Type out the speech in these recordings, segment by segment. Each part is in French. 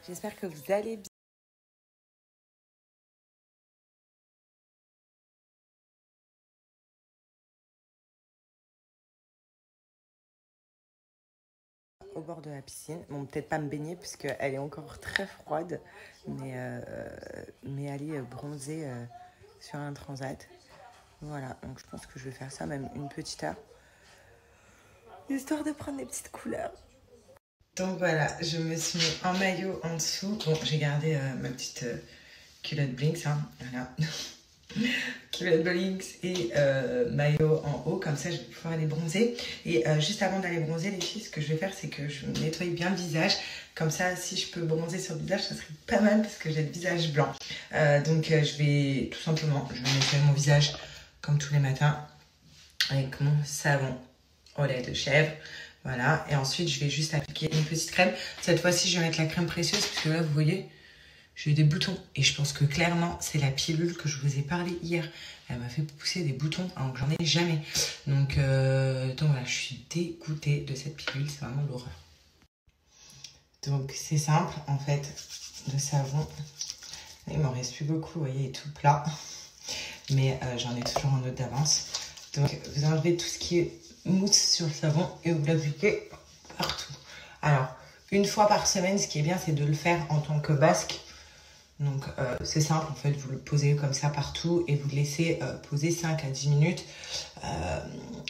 J'espère que vous allez bien. Au bord de la piscine. Bon, peut-être pas me baigner puisqu'elle est encore très froide, mais aller bronzer sur un transat. Voilà, donc je pense que je vais faire ça même une petite heure, histoire de prendre des petites couleurs. Donc voilà, je me suis mis en maillot en dessous. Bon, j'ai gardé ma petite culotte Blinks, hein, voilà. Culotte Blinks et maillot en haut, comme ça je vais pouvoir aller bronzer. Et juste avant d'aller bronzer, les filles, ce que je vais faire, c'est que je me nettoie bien le visage. Comme ça, si je peux bronzer sur le visage, ça serait pas mal parce que j'ai le visage blanc. Donc je vais tout simplement, je vais nettoyer mon visage comme tous les matins avec mon savon au lait de chèvre. Voilà, et ensuite je vais juste appliquer une petite crème. Cette fois-ci, je vais mettre la crème précieuse parce que là, vous voyez, j'ai des boutons. Et je pense que clairement, c'est la pilule que je vous ai parlé hier. Elle m'a fait pousser des boutons alors que j'en ai jamais. Donc voilà, je suis dégoûtée de cette pilule. C'est vraiment l'horreur. Donc c'est simple, en fait, le savon. Il m'en reste plus beaucoup, vous voyez, il est tout plat. Mais j'en ai toujours un autre d'avance. Donc vous enlevez tout ce qui est mousse sur le savon et vous l'appliquez partout. Alors, une fois par semaine, ce qui est bien, c'est de le faire en tant que basque. Donc, c'est simple, en fait, vous le posez comme ça partout et vous le laissez poser 5 à 10 minutes,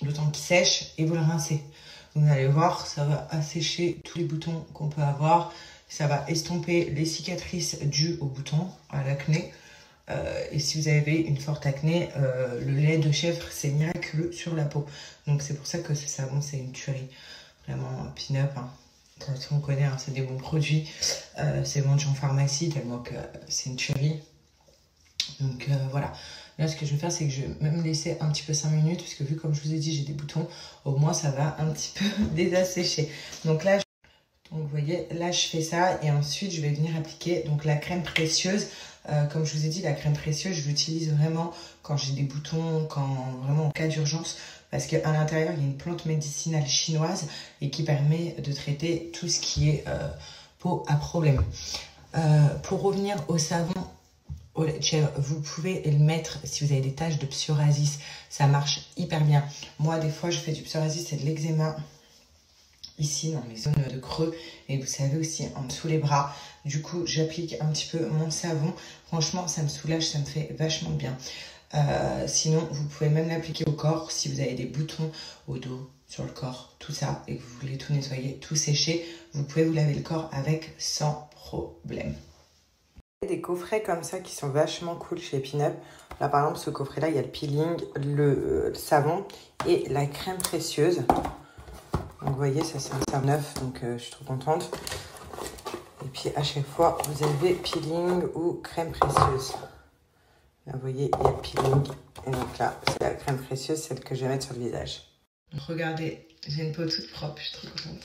le temps qu'il sèche, et vous le rincez. Vous allez voir, ça va assécher tous les boutons qu'on peut avoir. Ça va estomper les cicatrices dues aux boutons, à l'acné. Et si vous avez une forte acné, le lait de chèvre, c'est miraculeux sur la peau. Donc c'est pour ça que ce savon, c'est une tuerie. Vraiment, pin-up. Hein. De toute façon, on connaît, hein, c'est des bons produits. C'est vendu en pharmacie, tellement que c'est une tuerie. Donc voilà. Là, ce que je vais faire, c'est que je vais même laisser un petit peu 5 minutes. Parce que vu, comme je vous ai dit, j'ai des boutons. Au moins, ça va un petit peu désassécher. Donc là, donc vous voyez, là je fais ça et ensuite je vais venir appliquer donc la crème précieuse. Comme je vous ai dit, la crème précieuse, je l'utilise vraiment quand j'ai des boutons, vraiment en cas d'urgence. Parce qu'à l'intérieur, il y a une plante médicinale chinoise et qui permet de traiter tout ce qui est peau à problème. Pour revenir au savon au lait de chèvre, vous pouvez le mettre si vous avez des taches de psoriasis. Ça marche hyper bien. Moi, des fois, je fais du psoriasis et de l'eczéma ici dans les zones de creux et vous savez aussi en dessous les bras. Du coup, j'applique un petit peu mon savon. Franchement, ça me soulage, ça me fait vachement bien. Sinon, vous pouvez même l'appliquer au corps si vous avez des boutons au dos, sur le corps, tout ça, et que vous voulez tout nettoyer, tout sécher. Vous pouvez vous laver le corps avec sans problème. Il y a des coffrets comme ça qui sont vachement cool chez Pin-Up. Là, par exemple, ce coffret-là, il y a le peeling, le savon et la crème précieuse. Donc vous voyez, ça c'est un savon neuf, donc je suis trop contente. Et puis à chaque fois, vous avez peeling ou crème précieuse. Là vous voyez, il y a peeling. Et donc là, c'est la crème précieuse, celle que je vais mettre sur le visage. Donc regardez, j'ai une peau toute propre, je suis trop contente.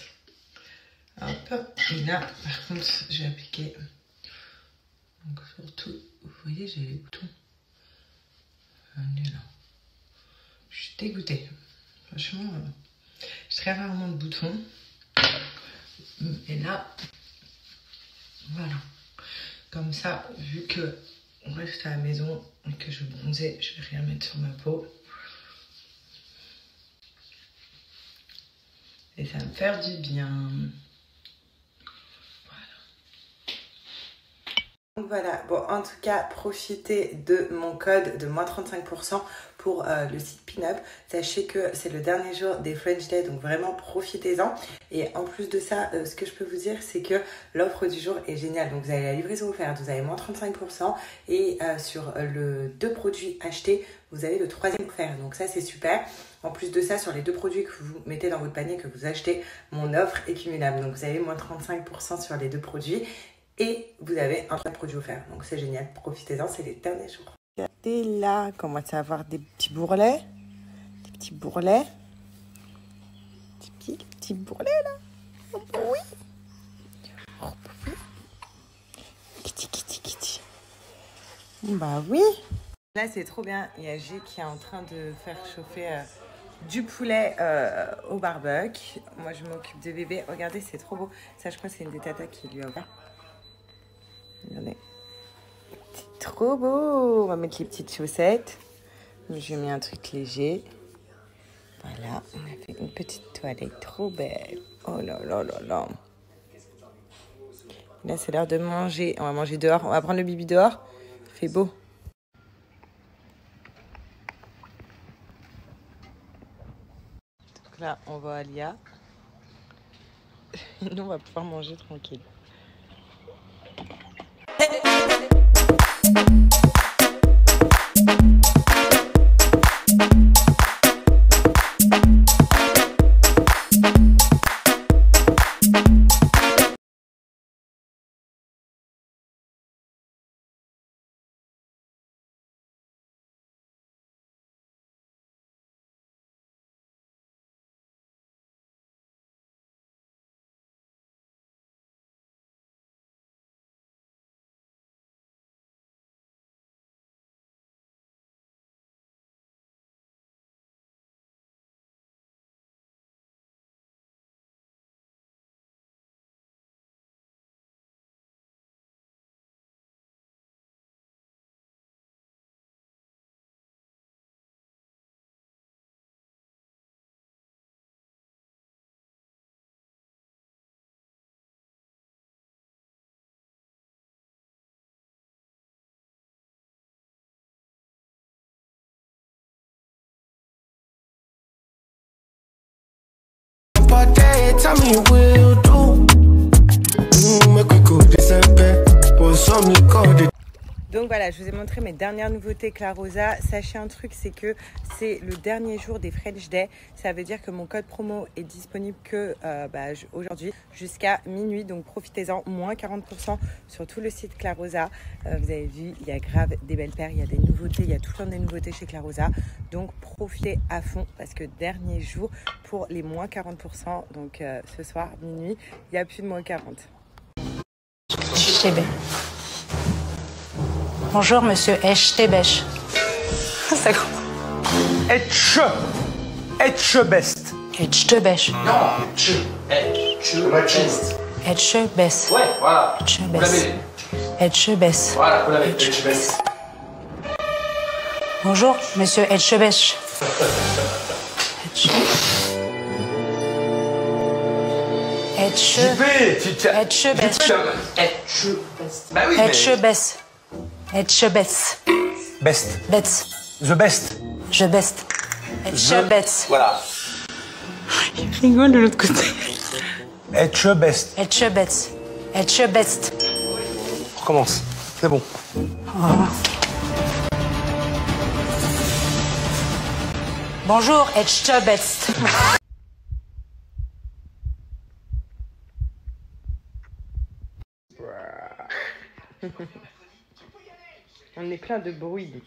Hop, et là, par contre, je vais appliquer. Donc surtout, vous voyez, j'ai les boutons. Nul. Je suis dégoûtée. Franchement, j'ai très rarement de boutons. Et là, voilà. Comme ça, vu que on reste à la maison et que je vais bronzer, je vais rien mettre sur ma peau. Et ça va me faire du bien. Donc voilà, bon en tout cas, profitez de mon code de moins 35% pour le site Pin-Up. Sachez que c'est le dernier jour des French Day, donc vraiment profitez-en. Et en plus de ça, ce que je peux vous dire, c'est que l'offre du jour est géniale. Donc vous avez la livraison offerte, vous avez moins 35% et sur le 2 produits achetés, vous avez le 3e offert. Donc ça c'est super. En plus de ça, sur les 2 produits que vous mettez dans votre panier, que vous achetez, mon offre est cumulable. Donc vous avez moins 35% sur les 2 produits. Et vous avez un produit offert. Donc c'est génial. Profitez-en, c'est les derniers jours. Regardez là, commencez à avoir des petits bourrelets. Des petits bourrelets. Des petits bourrelets là. Oh oui. Oh oui. Kitty, kitty, kitty. Bah oui. Là c'est trop bien. Il y a G qui est en train de faire chauffer du poulet au barbecue. Moi je m'occupe de bébé. Regardez, c'est trop beau. Ça je crois que c'est une des tatas qui lui a ouvert. Regardez. C'est trop beau. On va mettre les petites chaussettes. J'ai mis un truc léger. Voilà, on a fait une petite toilette trop belle. Oh là là là là. Là, c'est l'heure de manger. On va manger dehors. On va prendre le bibi dehors. Il fait beau. Donc là, on va à Lia. Et nous, on va pouvoir manger tranquille. Tell me will do. Make we go December. For some code. Donc voilà, je vous ai montré mes dernières nouveautés Clarosa. Sachez un truc, c'est que c'est le dernier jour des French Day. Ça veut dire que mon code promo est disponible que aujourd'hui jusqu'à minuit. Donc profitez-en, moins 40% sur tout le site Clarosa. Vous avez vu, il y a grave des belles paires, il y a des nouveautés, il y a tout le temps des nouveautés chez Clarosa. Donc profitez à fond parce que dernier jour pour les moins 40%. Donc ce soir, minuit, il n'y a plus de moins 40. Bonjour, monsieur Echtebech. C'est quoi? Etchebest. Echtebech. Non, Etchebest. Etchebest. Ouais, voilà. Etchebest. Etchebest. Voilà, vous l'avez. Etchebest. Bonjour, monsieur Etchebech. Etchebest. Bah oui, mais... Etchebest. Etchebest. Best. Best. The best. Je best. Etchebest. Voilà. Il rigole de l'autre côté. Etchebest. Etchebest. Etchebest. On recommence. C'est bon. Bonjour, Etchebest. On est plein de bruit.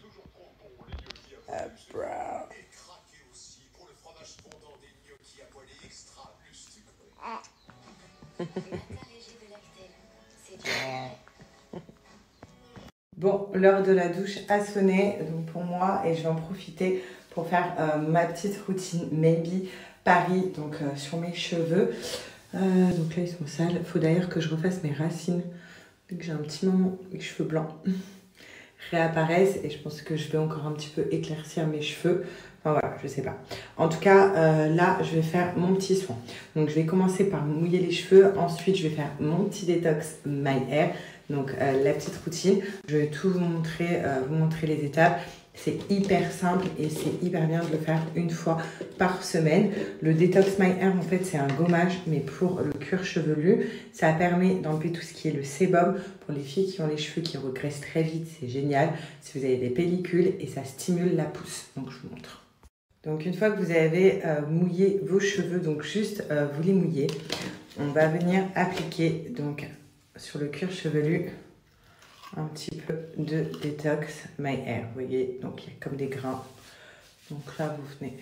Bon, l'heure de la douche a sonné donc pour moi et je vais en profiter pour faire ma petite routine Maybe Paris donc sur mes cheveux. Donc là ils sont sales. Il faut d'ailleurs que je refasse mes racines vu que j'ai un petit moment mes cheveux blancs réapparaissent et je pense que je vais encore un petit peu éclaircir mes cheveux. Enfin voilà, je sais pas. En tout cas, là, je vais faire mon petit soin. Donc, je vais commencer par mouiller les cheveux. Ensuite, je vais faire mon petit détox My Hair. Donc, la petite routine. Je vais tout vous montrer les étapes. C'est hyper simple et c'est hyper bien de le faire une fois par semaine. Le Detox My Hair, en fait, c'est un gommage, mais pour le cuir chevelu. Ça permet d'enlever tout ce qui est le sébum. Pour les filles qui ont les cheveux qui regraissent très vite, c'est génial. Si vous avez des pellicules et ça stimule la pousse. Donc, je vous montre. Donc, une fois que vous avez mouillé vos cheveux, donc juste vous les mouillez, on va venir appliquer donc sur le cuir chevelu un petit peu de Detox My Hair. Vous voyez, donc il y a comme des grains. Donc là, vous venez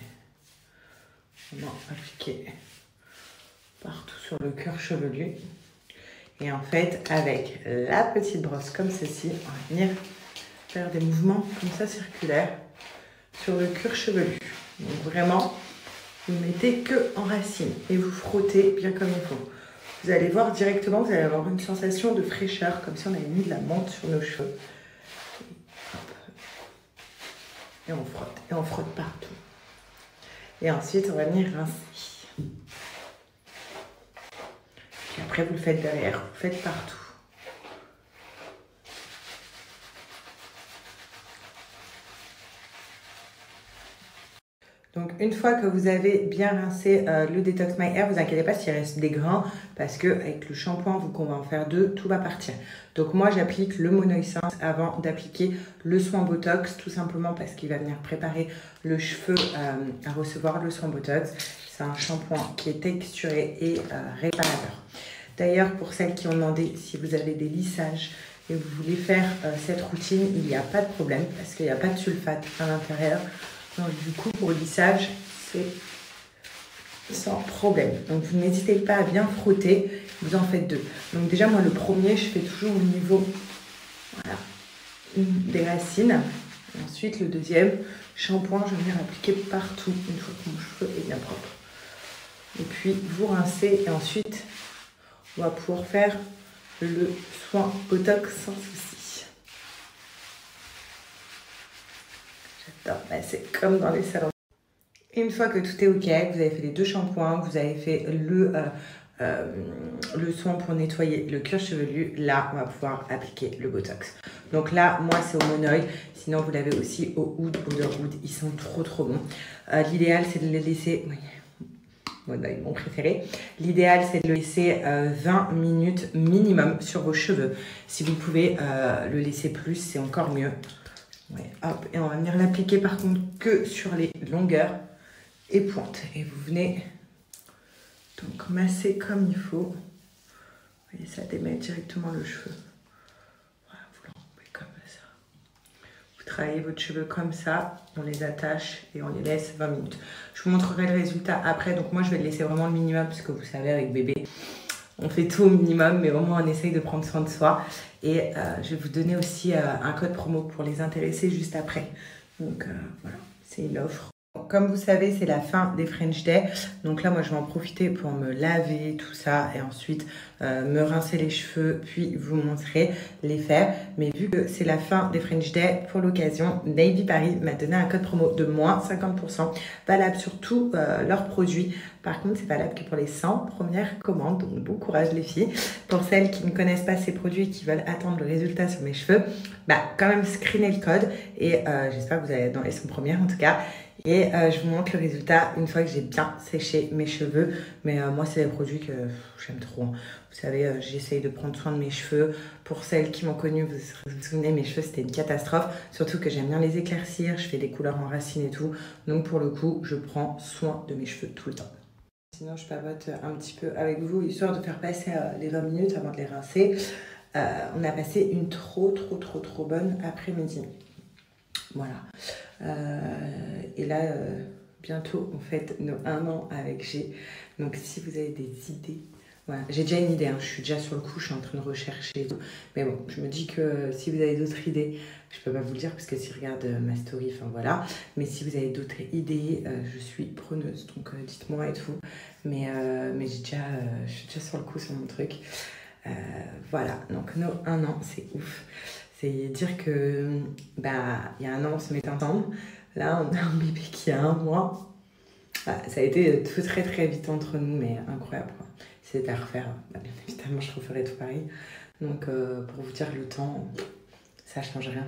vraiment appliquer partout sur le cuir chevelu. Et en fait, avec la petite brosse comme ceci, on va venir faire des mouvements comme ça circulaires sur le cuir chevelu. Donc vraiment, vous ne mettez que en racine et vous frottez bien comme il faut. vous allez voir directement, vous allez avoir une sensation de fraîcheur, comme si on avait mis de la menthe sur nos cheveux. Et on frotte partout. Et ensuite, on va venir rincer. Puis après, vous le faites derrière, vous le faites partout. Donc, une fois que vous avez bien rincé le Detox My Hair, vous inquiétez pas s'il reste des grains, parce qu'avec le shampoing, vu qu'on va en faire 2, tout va partir. Donc, moi, j'applique le monoessence avant d'appliquer le soin Botox, tout simplement parce qu'il va venir préparer le cheveu à recevoir le soin Botox. C'est un shampoing qui est texturé et réparateur. D'ailleurs, pour celles qui ont demandé si vous avez des lissages et vous voulez faire cette routine, il n'y a pas de problème, parce qu'il n'y a pas de sulfate à l'intérieur. Donc, du coup, pour le lissage, c'est sans problème. Donc, vous n'hésitez pas à bien frotter. Vous en faites 2. Donc, déjà, moi, le premier, je fais toujours au niveau des racines. Et ensuite, le deuxième, shampoing, je vais venir appliquer partout une fois que mon cheveu est bien propre. Et puis, vous rincez. Et ensuite, on va pouvoir faire le soin Botox sans souci. C'est comme dans les salons. Et une fois que tout est ok, vous avez fait les 2 shampoings, vous avez fait le soin pour nettoyer le cuir chevelu, là on va pouvoir appliquer le Botox. Donc là, moi c'est au monoï, sinon vous l'avez aussi au oud, Oud, ils sont trop bons. L'idéal c'est de les laisser, monoï mon préféré, l'idéal c'est de le laisser 20 minutes minimum sur vos cheveux. Si vous pouvez le laisser plus, c'est encore mieux. Ouais, hop, et on va venir l'appliquer par contre que sur les longueurs et pointes. Et vous venez donc masser comme il faut. Vous voyez, ça démêle directement le cheveu. Voilà, vous l'enroulez comme ça. Vous travaillez votre cheveu comme ça, on les attache et on les laisse 20 minutes. Je vous montrerai le résultat après. Donc moi, je vais le laisser vraiment le minimum parce que vous savez, avec bébé, on fait tout au minimum, mais au moins on essaye de prendre soin de soi. Et je vais vous donner aussi un code promo pour les intéresser juste après. Donc voilà, c'est une offre. Comme vous savez, c'est la fin des French Day. Donc là, moi, je vais en profiter pour me laver, tout ça. Et ensuite, me rincer les cheveux, puis vous montrer les faire. Mais vu que c'est la fin des French Day, pour l'occasion, Navy Paris m'a donné un code promo de moins 50%, valable sur tous leurs produits. Par contre, c'est valable que pour les 100 premières commandes. Donc, bon courage les filles. Pour celles qui ne connaissent pas ces produits et qui veulent attendre le résultat sur mes cheveux, bah, quand même screenez le code. Et j'espère que vous allez être dans les 100 premières en tout cas. Et je vous montre le résultat une fois que j'ai bien séché mes cheveux. Mais moi, c'est des produits que j'aime trop. Hein. Vous savez, j'essaye de prendre soin de mes cheveux. Pour celles qui m'ont connue, vous vous souvenez, mes cheveux, c'était une catastrophe. Surtout que j'aime bien les éclaircir. Je fais des couleurs en racines et tout. Donc, pour le coup, je prends soin de mes cheveux tout le temps. Sinon, je papote un petit peu avec vous, histoire de faire passer les 20 minutes avant de les rincer. On a passé une trop bonne après-midi. Voilà. Et là, bientôt, on fête nos 1 an avec G. Donc, si vous avez des idées... Voilà. J'ai déjà une idée, hein. Je suis déjà sur le coup, je suis en train de rechercher et tout. Mais bon, je me dis que si vous avez d'autres idées, je peux pas vous le dire parce que si je regarde ma story, enfin voilà. Mais si vous avez d'autres idées, je suis preneuse. Donc, dites-moi et tout. Mais je suis déjà sur le coup sur mon truc. Voilà, donc nos 1 an, c'est ouf. C'est dire que, bah, il y a 1 an, on se met ensemble. Là, on a un bébé qui a 1 mois. Bah, ça a été tout très vite entre nous, mais incroyable. Si c'était à refaire, bah, bien évidemment, je referais tout pareil. Donc, pour vous dire le temps, ça change rien.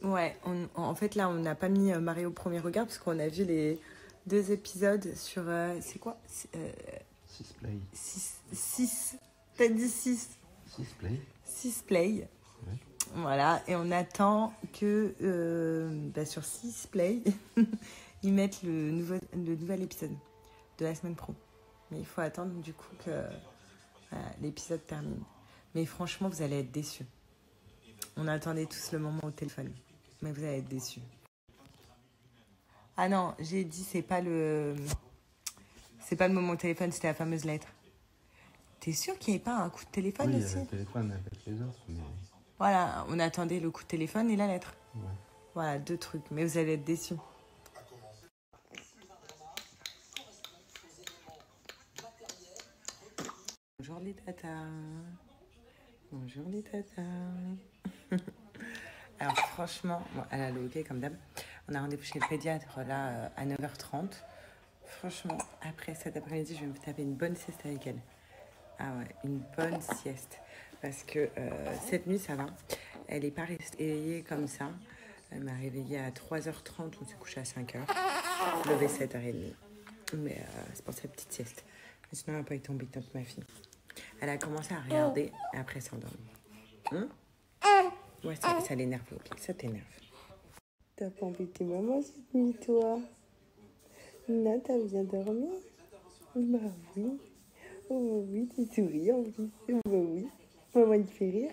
Ouais, en fait là on n'a pas mis Marie au premier regard parce qu'on a vu les 2 épisodes sur... c'est quoi 6 play. 6. T'as dit 6 6 play. 6 play. Ouais. Voilà, et on attend que sur 6 play, ils mettent le nouvel épisode de la semaine pro. Mais il faut attendre du coup que l'épisode termine. Mais franchement, vous allez être déçus. On attendait tous le moment au téléphone. Mais vous allez être déçus. Ah non, j'ai dit c'est pas le moment au téléphone, c'était la fameuse lettre. T'es sûr qu'il n'y avait pas un coup de téléphone aussi? Oui, il y avait le téléphone avec les offres, mais Voilà, on attendait le coup de téléphone et la lettre. Ouais. Voilà, 2 trucs, mais vous allez être déçus. Bonjour les tatas. Bonjour les tatas. Alors franchement, bon, elle a le ok comme d'hab. On a rendez-vous chez le pédiatre là à 9h30. Franchement, après cet après-midi, je vais me taper une bonne sieste avec elle. Ah ouais, une bonne sieste. Parce que cette nuit, ça va. Elle n'est pas restée éveillée comme ça. Elle m'a réveillée à 3h30, on s'est couché à 5h. Levé 7h30. Mais c'est pour sa petite sieste. Mais sinon, elle n'a pas été embêtante, ma fille. Elle a commencé à regarder et après s'endormir. Ouais, ça l'énerve, ok, ça t'énerve. T'as pas embêté maman cette nuit, toi? Non, t'as bien dormi? Bah oui. Oh bah oui, tu souris en plus. Oh bah oui. Maman, il te fait rire.